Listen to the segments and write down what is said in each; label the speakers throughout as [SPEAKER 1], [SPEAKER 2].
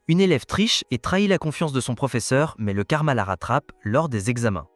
[SPEAKER 1] Une élève triche et trahit la confiance de son professeur, mais le karma la rattrape lors des examens.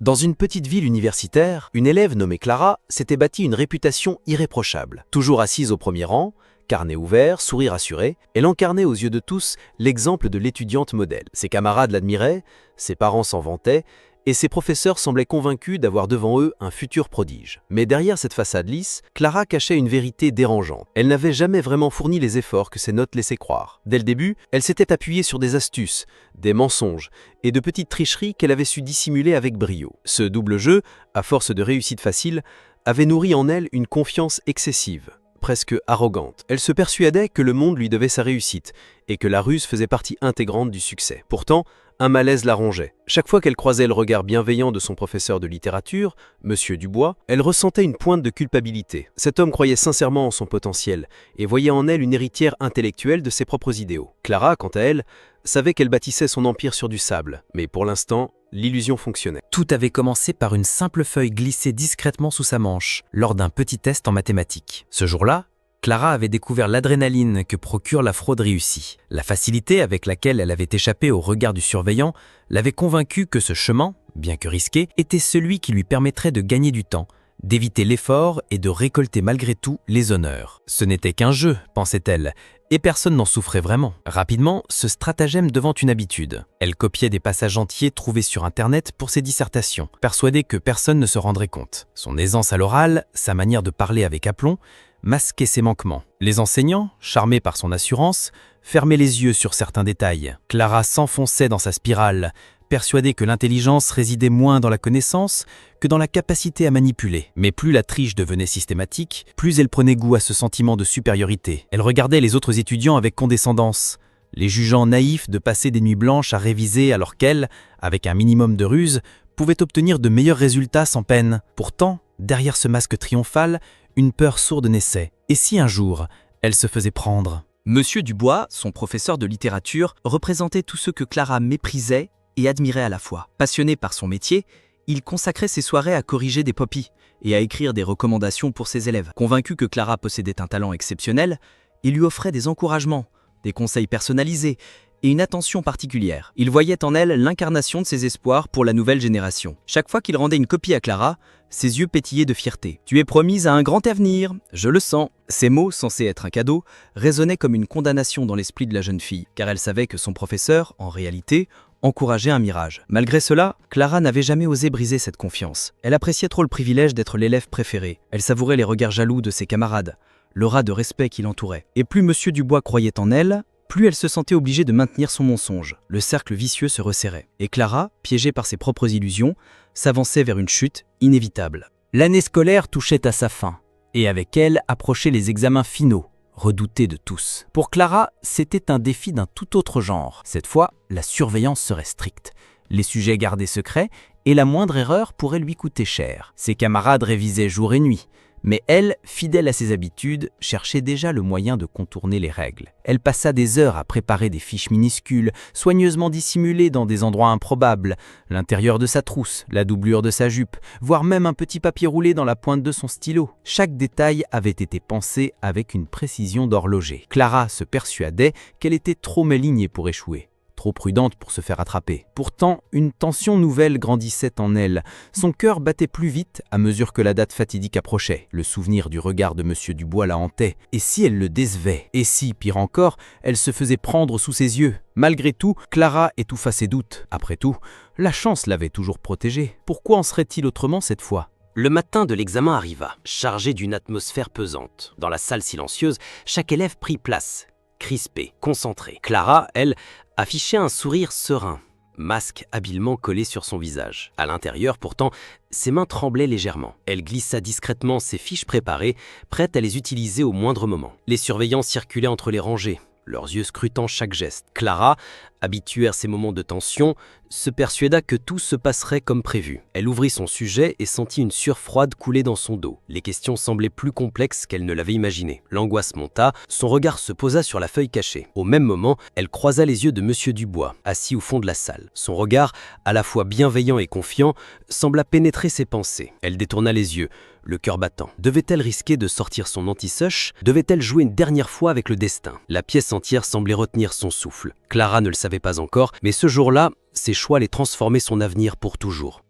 [SPEAKER 2] Dans une petite ville universitaire, une élève nommée Clara s'était bâtie une réputation irréprochable. Toujours assise au premier rang, carnet ouvert, sourire assuré, elle incarnait aux yeux de tous l'exemple de l'étudiante modèle. Ses camarades l'admiraient, ses parents s'en vantaient, et ses professeurs semblaient convaincus d'avoir devant eux un futur prodige. Mais derrière cette façade lisse, Clara cachait une vérité dérangeante. Elle n'avait jamais vraiment fourni les efforts que ses notes laissaient croire. Dès le début, elle s'était appuyée sur des astuces, des mensonges et de petites tricheries qu'elle avait su dissimuler avec brio. Ce double jeu, à force de réussite facile, avait nourri en elle une confiance excessive, presque arrogante. Elle se persuadait que le monde lui devait sa réussite et que la ruse faisait partie intégrante du succès. Pourtant, un malaise la rongeait. Chaque fois qu'elle croisait le regard bienveillant de son professeur de littérature, Monsieur Dubois, elle ressentait une pointe de culpabilité. Cet homme croyait sincèrement en son potentiel et voyait en elle une héritière intellectuelle de ses propres idéaux. Clara, quant à elle, savait qu'elle bâtissait son empire sur du sable, mais pour l'instant, l'illusion fonctionnait.
[SPEAKER 3] Tout avait commencé par une simple feuille glissée discrètement sous sa manche, lors d'un petit test en mathématiques. Ce jour-là, Clara avait découvert l'adrénaline que procure la fraude réussie. La facilité avec laquelle elle avait échappé au regard du surveillant l'avait convaincue que ce chemin, bien que risqué, était celui qui lui permettrait de gagner du temps, d'éviter l'effort et de récolter malgré tout les honneurs. Ce n'était qu'un jeu, pensait-elle, et personne n'en souffrait vraiment. Rapidement, ce stratagème devint une habitude. Elle copiait des passages entiers trouvés sur Internet pour ses dissertations, persuadée que personne ne se rendrait compte. Son aisance à l'oral, sa manière de parler avec aplomb, masquaient ses manquements. Les enseignants, charmés par son assurance, fermaient les yeux sur certains détails. Clara s'enfonçait dans sa spirale, persuadée que l'intelligence résidait moins dans la connaissance que dans la capacité à manipuler. Mais plus la triche devenait systématique, plus elle prenait goût à ce sentiment de supériorité. Elle regardait les autres étudiants avec condescendance, les jugeant naïfs de passer des nuits blanches à réviser alors qu'elle, avec un minimum de ruse, pouvait obtenir de meilleurs résultats sans peine. Pourtant, derrière ce masque triomphal, une peur sourde naissait. Et si un jour, elle se faisait prendre?
[SPEAKER 1] Monsieur Dubois, son professeur de littérature, représentait tout ce que Clara méprisait et admirait à la fois. Passionné par son métier, il consacrait ses soirées à corriger des copies et à écrire des recommandations pour ses élèves. Convaincu que Clara possédait un talent exceptionnel, il lui offrait des encouragements, des conseils personnalisés et une attention particulière. Il voyait en elle l'incarnation de ses espoirs pour la nouvelle génération. Chaque fois qu'il rendait une copie à Clara, ses yeux pétillaient de fierté. « Tu es promise à un grand avenir, je le sens ». Ces mots, censés être un cadeau, résonnaient comme une condamnation dans l'esprit de la jeune fille, car elle savait que son professeur, en réalité, encourageait un mirage. Malgré cela, Clara n'avait jamais osé briser cette confiance. Elle appréciait trop le privilège d'être l'élève préféré. Elle savourait les regards jaloux de ses camarades, l'aura de respect qui l'entourait. Et plus Monsieur Dubois croyait en elle, plus elle se sentait obligée de maintenir son mensonge. Le cercle vicieux se resserrait. Et Clara, piégée par ses propres illusions, s'avançait vers une chute inévitable.
[SPEAKER 3] L'année scolaire touchait à sa fin, et avec elle approchaient les examens finaux, redoutés de tous. Pour Clara, c'était un défi d'un tout autre genre. Cette fois, la surveillance serait stricte, les sujets gardés secrets, et la moindre erreur pourrait lui coûter cher. Ses camarades révisaient jour et nuit, mais elle, fidèle à ses habitudes, cherchait déjà le moyen de contourner les règles. Elle passa des heures à préparer des fiches minuscules, soigneusement dissimulées dans des endroits improbables, l'intérieur de sa trousse, la doublure de sa jupe, voire même un petit papier roulé dans la pointe de son stylo. Chaque détail avait été pensé avec une précision d'horloger. Clara se persuadait qu'elle était trop malignée pour échouer, trop prudente pour se faire attraper. Pourtant, une tension nouvelle grandissait en elle. Son cœur battait plus vite à mesure que la date fatidique approchait. Le souvenir du regard de Monsieur Dubois la hantait. Et si elle le décevait? Et si, pire encore, elle se faisait prendre sous ses yeux? Malgré tout, Clara étouffa ses doutes. Après tout, la chance l'avait toujours protégée. Pourquoi en serait-il autrement cette fois?
[SPEAKER 2] Le matin de l'examen arriva, chargé d'une atmosphère pesante. Dans la salle silencieuse, chaque élève prit place, crispé, concentré. Clara, elle, affichait un sourire serein, masque habilement collé sur son visage. À l'intérieur, pourtant, ses mains tremblaient légèrement. Elle glissa discrètement ses fiches préparées, prête à les utiliser au moindre moment. Les surveillants circulaient entre les rangées, leurs yeux scrutant chaque geste. Clara, habituée à ces moments de tension, se persuada que tout se passerait comme prévu. Elle ouvrit son sujet et sentit une sueur froide couler dans son dos. Les questions semblaient plus complexes qu'elle ne l'avait imaginé. L'angoisse monta, son regard se posa sur la feuille cachée. Au même moment, elle croisa les yeux de Monsieur Dubois, assis au fond de la salle. Son regard, à la fois bienveillant et confiant, sembla pénétrer ses pensées. Elle détourna les yeux, le cœur battant. Devait-elle risquer de sortir son anti-sush? Devait-elle jouer une dernière fois avec le destin? La pièce entière semblait retenir son souffle. Clara ne le savait pas encore, mais ce jour-là, ses choix allaient transformer son avenir pour toujours.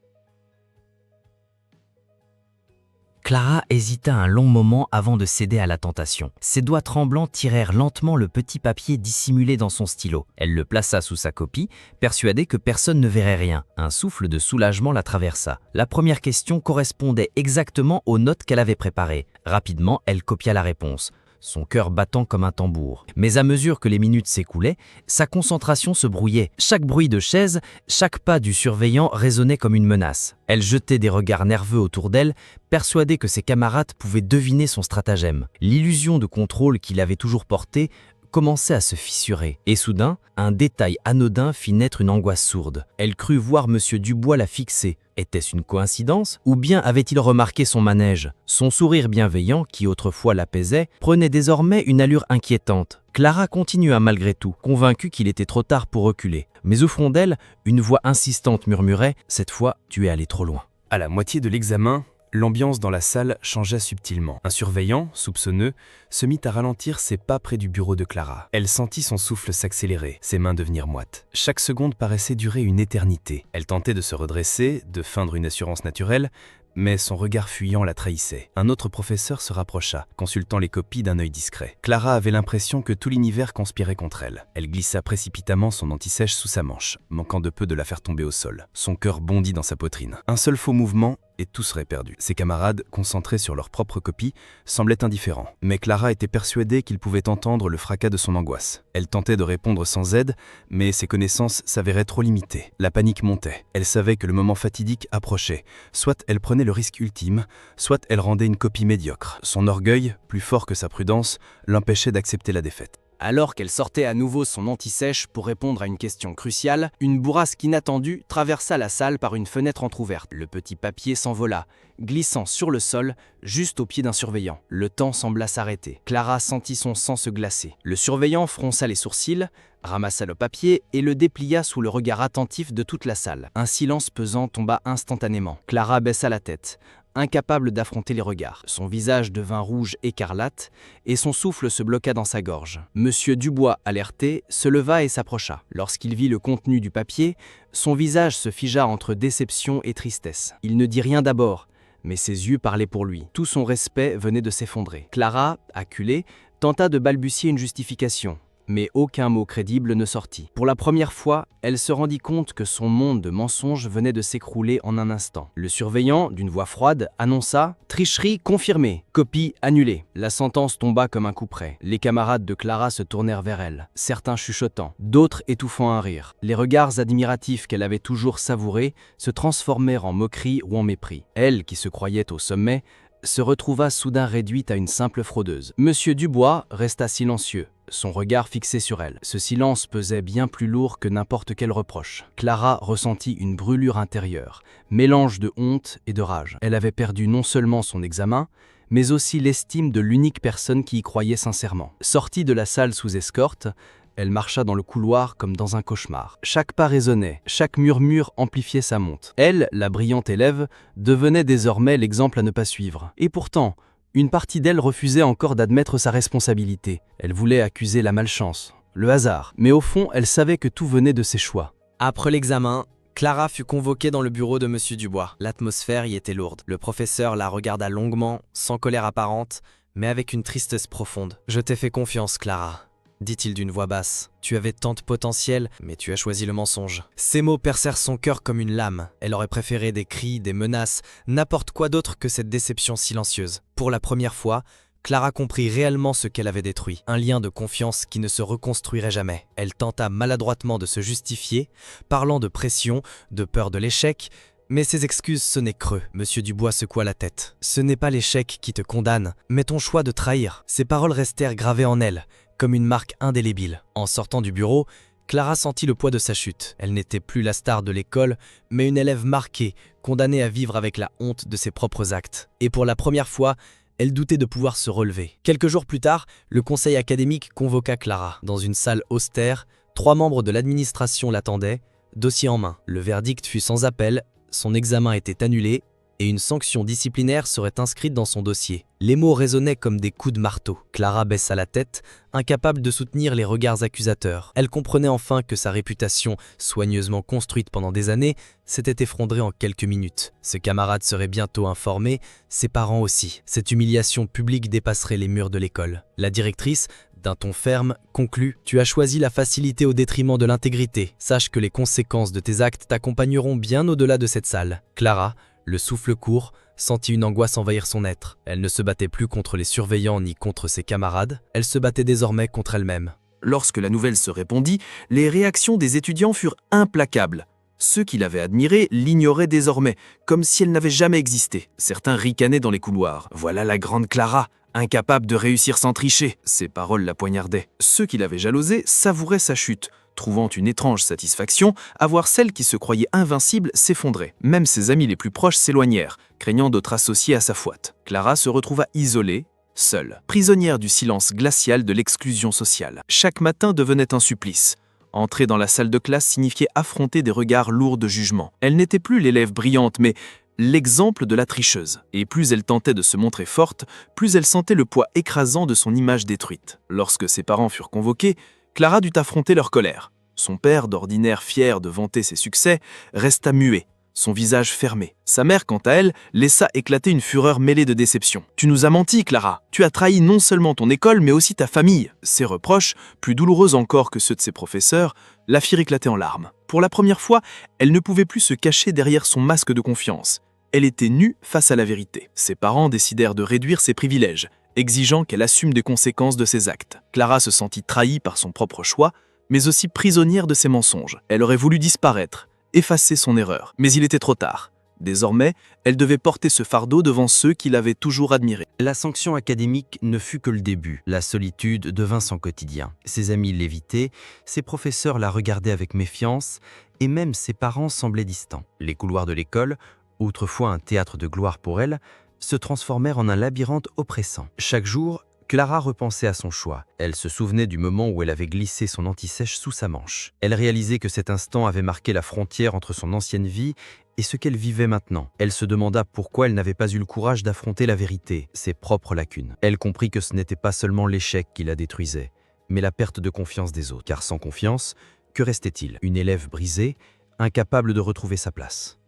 [SPEAKER 3] Clara hésita un long moment avant de céder à la tentation. Ses doigts tremblants tirèrent lentement le petit papier dissimulé dans son stylo. Elle le plaça sous sa copie, persuadée que personne ne verrait rien. Un souffle de soulagement la traversa. La première question correspondait exactement aux notes qu'elle avait préparées. Rapidement, elle copia la réponse, son cœur battant comme un tambour. Mais à mesure que les minutes s'écoulaient, sa concentration se brouillait. Chaque bruit de chaise, chaque pas du surveillant résonnait comme une menace. Elle jetait des regards nerveux autour d'elle, persuadée que ses camarades pouvaient deviner son stratagème. L'illusion de contrôle qu'il avait toujours portée commençait à se fissurer. Et soudain, un détail anodin fit naître une angoisse sourde. Elle crut voir M. Dubois la fixer. Était-ce une coïncidence? Ou bien avait-il remarqué son manège? Son sourire bienveillant, qui autrefois l'apaisait, prenait désormais une allure inquiétante. Clara continua malgré tout, convaincue qu'il était trop tard pour reculer. Mais au fond d'elle, une voix insistante murmurait « Cette fois, tu es allé trop loin ».
[SPEAKER 4] À la moitié de l'examen, l'ambiance dans la salle changea subtilement. Un surveillant, soupçonneux, se mit à ralentir ses pas près du bureau de Clara. Elle sentit son souffle s'accélérer, ses mains devenir moites. Chaque seconde paraissait durer une éternité. Elle tentait de se redresser, de feindre une assurance naturelle, mais son regard fuyant la trahissait. Un autre professeur se rapprocha, consultant les copies d'un œil discret. Clara avait l'impression que tout l'univers conspirait contre elle. Elle glissa précipitamment son anti-sèche sous sa manche, manquant de peu de la faire tomber au sol. Son cœur bondit dans sa poitrine. Un seul faux mouvement et tout serait perdu. Ses camarades, concentrés sur leur propre copie, semblaient indifférents. Mais Clara était persuadée qu'ils pouvaient entendre le fracas de son angoisse. Elle tentait de répondre sans aide, mais ses connaissances s'avéraient trop limitées. La panique montait. Elle savait que le moment fatidique approchait. Soit elle prenait le risque ultime, soit elle rendait une copie médiocre. Son orgueil, plus fort que sa prudence, l'empêchait d'accepter la défaite.
[SPEAKER 1] Alors qu'elle sortait à nouveau son anti-sèche pour répondre à une question cruciale, une bourrasque inattendue traversa la salle par une fenêtre entr'ouverte. Le petit papier s'envola, glissant sur le sol, juste au pied d'un surveillant. Le temps sembla s'arrêter. Clara sentit son sang se glacer. Le surveillant fronça les sourcils, ramassa le papier et le déplia sous le regard attentif de toute la salle. Un silence pesant tomba instantanément. Clara baissa la tête, incapable d'affronter les regards. Son visage devint rouge écarlate et son souffle se bloqua dans sa gorge. Monsieur Dubois, alerté, se leva et s'approcha. Lorsqu'il vit le contenu du papier, son visage se figea entre déception et tristesse. Il ne dit rien d'abord, mais ses yeux parlaient pour lui. Tout son respect venait de s'effondrer. Clara, acculée, tenta de balbutier une justification, mais aucun mot crédible ne sortit. Pour la première fois, elle se rendit compte que son monde de mensonges venait de s'écrouler en un instant. Le surveillant, d'une voix froide, annonça « Tricherie confirmée, copie annulée ». La sentence tomba comme un couperet. Les camarades de Clara se tournèrent vers elle, certains chuchotant, d'autres étouffant un rire. Les regards admiratifs qu'elle avait toujours savourés se transformèrent en moquerie ou en mépris. Elle, qui se croyait au sommet, se retrouva soudain réduite à une simple fraudeuse. Monsieur Dubois resta silencieux, son regard fixé sur elle. Ce silence pesait bien plus lourd que n'importe quel reproche. Clara ressentit une brûlure intérieure, mélange de honte et de rage. Elle avait perdu non seulement son examen, mais aussi l'estime de l'unique personne qui y croyait sincèrement. Sortie de la salle sous escorte, elle marcha dans le couloir comme dans un cauchemar. Chaque pas résonnait, chaque murmure amplifiait sa monte. Elle, la brillante élève, devenait désormais l'exemple à ne pas suivre. Et pourtant, une partie d'elle refusait encore d'admettre sa responsabilité. Elle voulait accuser la malchance, le hasard. Mais au fond, elle savait que tout venait de ses choix.
[SPEAKER 5] Après l'examen, Clara fut convoquée dans le bureau de M. Dubois. L'atmosphère y était lourde. Le professeur la regarda longuement, sans colère apparente, mais avec une tristesse profonde. « Je t'ai fait confiance, Clara », dit-il d'une voix basse. « Tu avais tant de potentiel, mais tu as choisi le mensonge. » Ces mots percèrent son cœur comme une lame. Elle aurait préféré des cris, des menaces, n'importe quoi d'autre que cette déception silencieuse. Pour la première fois, Clara comprit réellement ce qu'elle avait détruit. Un lien de confiance qui ne se reconstruirait jamais. Elle tenta maladroitement de se justifier, parlant de pression, de peur de l'échec, mais ses excuses sonnaient creux. Monsieur Dubois secoua la tête. « Ce n'est pas l'échec qui te condamne, mais ton choix de trahir. » Ces paroles restèrent gravées en elle, comme une marque indélébile. En sortant du bureau, Clara sentit le poids de sa chute. Elle n'était plus la star de l'école, mais une élève marquée, condamnée à vivre avec la honte de ses propres actes. Et pour la première fois, elle doutait de pouvoir se relever. Quelques jours plus tard, le conseil académique convoqua Clara. Dans une salle austère, 3 membres de l'administration l'attendaient, dossier en main. Le verdict fut sans appel, son examen était annulé et une sanction disciplinaire serait inscrite dans son dossier. Les mots résonnaient comme des coups de marteau. Clara baissa la tête, incapable de soutenir les regards accusateurs. Elle comprenait enfin que sa réputation, soigneusement construite pendant des années, s'était effondrée en quelques minutes. Ce camarade serait bientôt informé, ses parents aussi. Cette humiliation publique dépasserait les murs de l'école. La directrice, d'un ton ferme, conclut « Tu as choisi la facilité au détriment de l'intégrité. Sache que les conséquences de tes actes t'accompagneront bien au-delà de cette salle. » Clara, le souffle court, sentit une angoisse envahir son être. Elle ne se battait plus contre les surveillants ni contre ses camarades, elle se battait désormais contre elle-même.
[SPEAKER 2] Lorsque la nouvelle se répandit, les réactions des étudiants furent implacables. Ceux qui l'avaient admirée l'ignoraient désormais, comme si elle n'avait jamais existé. Certains ricanaient dans les couloirs. « Voilà la grande Clara, incapable de réussir sans tricher !» Ces paroles la poignardaient. Ceux qui l'avaient jalousée savouraient sa chute, trouvant une étrange satisfaction à voir celle qui se croyait invincible s'effondrer. Même ses amis les plus proches s'éloignèrent, craignant d'être associés à sa fouette. Clara se retrouva isolée, seule, prisonnière du silence glacial de l'exclusion sociale. Chaque matin devenait un supplice. Entrer dans la salle de classe signifiait affronter des regards lourds de jugement. Elle n'était plus l'élève brillante, mais l'exemple de la tricheuse. Et plus elle tentait de se montrer forte, plus elle sentait le poids écrasant de son image détruite. Lorsque ses parents furent convoqués, Clara dut affronter leur colère. Son père, d'ordinaire fier de vanter ses succès, resta muet, son visage fermé. Sa mère, quant à elle, laissa éclater une fureur mêlée de déception. « Tu nous as menti, Clara. Tu as trahi non seulement ton école, mais aussi ta famille. » Ces reproches, plus douloureux encore que ceux de ses professeurs, la firent éclater en larmes. Pour la première fois, elle ne pouvait plus se cacher derrière son masque de confiance. Elle était nue face à la vérité. Ses parents décidèrent de réduire ses privilèges, exigeant qu'elle assume des conséquences de ses actes. Clara se sentit trahie par son propre choix, mais aussi prisonnière de ses mensonges. Elle aurait voulu disparaître, effacer son erreur, mais il était trop tard. Désormais, elle devait porter ce fardeau devant ceux qui l'avaient toujours admirée.
[SPEAKER 3] La sanction académique ne fut que le début. La solitude devint son quotidien. Ses amis l'évitaient, ses professeurs la regardaient avec méfiance, et même ses parents semblaient distants. Les couloirs de l'école, autrefois un théâtre de gloire pour elle, se transformèrent en un labyrinthe oppressant. Chaque jour, Clara repensait à son choix. Elle se souvenait du moment où elle avait glissé son anti-sèche sous sa manche. Elle réalisait que cet instant avait marqué la frontière entre son ancienne vie et ce qu'elle vivait maintenant. Elle se demanda pourquoi elle n'avait pas eu le courage d'affronter la vérité, ses propres lacunes. Elle comprit que ce n'était pas seulement l'échec qui la détruisait, mais la perte de confiance des autres. Car sans confiance, que restait-il? Une élève brisée, incapable de retrouver sa place.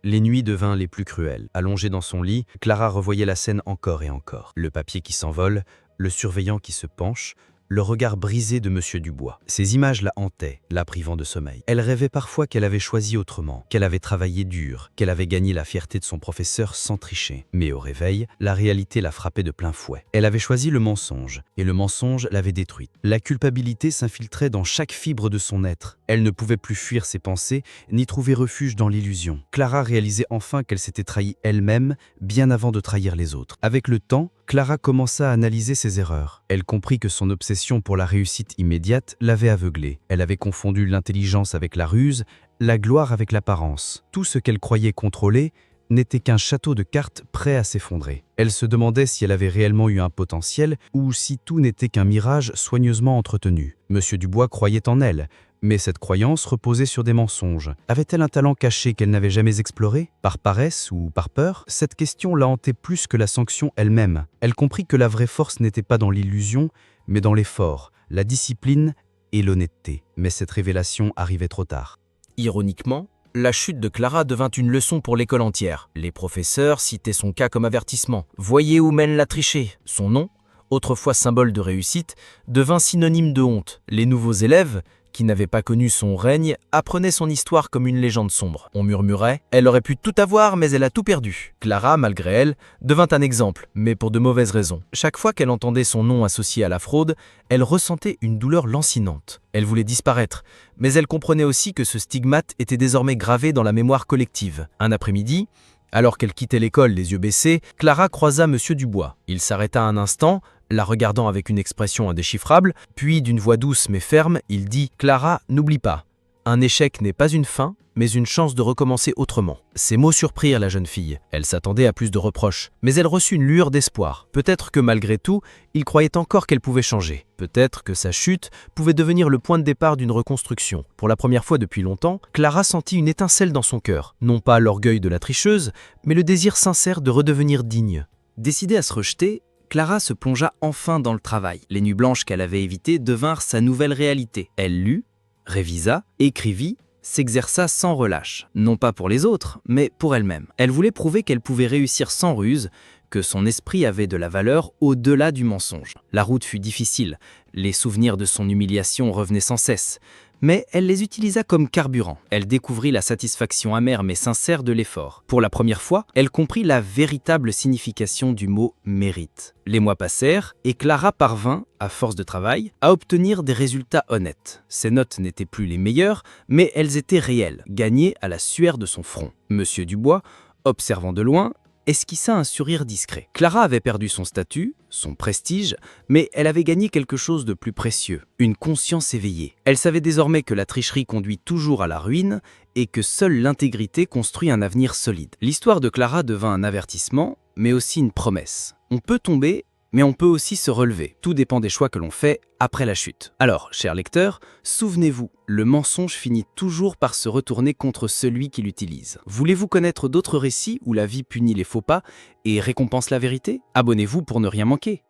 [SPEAKER 3] Les nuits devinrent les plus cruelles. Allongée dans son lit, Clara revoyait la scène encore et encore. Le papier qui s'envole, le surveillant qui se penche, le regard brisé de Monsieur Dubois. Ces images la hantaient, la privant de sommeil. Elle rêvait parfois qu'elle avait choisi autrement, qu'elle avait travaillé dur, qu'elle avait gagné la fierté de son professeur sans tricher. Mais au réveil, la réalité la frappait de plein fouet. Elle avait choisi le mensonge, et le mensonge l'avait détruite. La culpabilité s'infiltrait dans chaque fibre de son être. Elle ne pouvait plus fuir ses pensées, ni trouver refuge dans l'illusion. Clara réalisait enfin qu'elle s'était trahie elle-même, bien avant de trahir les autres. Avec le temps, Clara commença à analyser ses erreurs. Elle comprit que son obsession pour la réussite immédiate l'avait aveuglée. Elle avait confondu l'intelligence avec la ruse, la gloire avec l'apparence. Tout ce qu'elle croyait contrôler n'était qu'un château de cartes prêt à s'effondrer. Elle se demandait si elle avait réellement eu un potentiel ou si tout n'était qu'un mirage soigneusement entretenu. Monsieur Dubois croyait en elle, mais cette croyance reposait sur des mensonges. Avait-elle un talent caché qu'elle n'avait jamais exploré? Par paresse ou par peur? Cette question la hantait plus que la sanction elle-même. Elle comprit que la vraie force n'était pas dans l'illusion, mais dans l'effort, la discipline et l'honnêteté. Mais cette révélation arrivait trop tard.
[SPEAKER 1] Ironiquement, la chute de Clara devint une leçon pour l'école entière. Les professeurs citaient son cas comme avertissement. Voyez où mène la trichée. Son nom, autrefois symbole de réussite, devint synonyme de honte. Les nouveaux élèves, qui n'avaient pas connu son règne, apprenaient son histoire comme une légende sombre. On murmurait « Elle aurait pu tout avoir, mais elle a tout perdu ». Clara, malgré elle, devint un exemple, mais pour de mauvaises raisons. Chaque fois qu'elle entendait son nom associé à la fraude, elle ressentait une douleur lancinante. Elle voulait disparaître, mais elle comprenait aussi que ce stigmate était désormais gravé dans la mémoire collective. Un après-midi, alors qu'elle quittait l'école les yeux baissés, Clara croisa Monsieur Dubois. Il s'arrêta un instant, la regardant avec une expression indéchiffrable, puis d'une voix douce mais ferme, il dit « Clara, n'oublie pas,
[SPEAKER 2] Un échec n'est pas une fin, mais une chance de recommencer autrement. Ces mots surprirent la jeune fille. Elle s'attendait à plus de reproches, mais elle reçut une lueur d'espoir. Peut-être que malgré tout, il croyait encore qu'elle pouvait changer. Peut-être que sa chute pouvait devenir le point de départ d'une reconstruction. Pour la première fois depuis longtemps, Clara sentit une étincelle dans son cœur. Non pas l'orgueil de la tricheuse, mais le désir sincère de redevenir digne.
[SPEAKER 1] Décidée à se rejeter, Clara se plongea enfin dans le travail. Les nuits blanches qu'elle avait évitées devinrent sa nouvelle réalité. Elle lut, révisa, écrivit, s'exerça sans relâche. Non pas pour les autres, mais pour elle-même. Elle voulait prouver qu'elle pouvait réussir sans ruse, que son esprit avait de la valeur au-delà du mensonge. La route fut difficile, les souvenirs de son humiliation revenaient sans cesse, mais elle les utilisa comme carburant. Elle découvrit la satisfaction amère mais sincère de l'effort. Pour la première fois, elle comprit la véritable signification du mot « mérite ». Les mois passèrent et Clara parvint, à force de travail, à obtenir des résultats honnêtes. Ses notes n'étaient plus les meilleures, mais elles étaient réelles, gagnées à la sueur de son front. Monsieur Dubois, observant de loin, esquissa un sourire discret. Clara avait perdu son statut, son prestige, mais elle avait gagné quelque chose de plus précieux, une conscience éveillée. Elle savait désormais que la tricherie conduit toujours à la ruine et que seule l'intégrité construit un avenir solide. L'histoire de Clara devint un avertissement, mais aussi une promesse. On peut tomber, mais on peut aussi se relever. Tout dépend des choix que l'on fait après la chute. Alors, chers lecteurs, souvenez-vous, le mensonge finit toujours par se retourner contre celui qui l'utilise. Voulez-vous connaître d'autres récits où la vie punit les faux pas et récompense la vérité? Abonnez-vous pour ne rien manquer.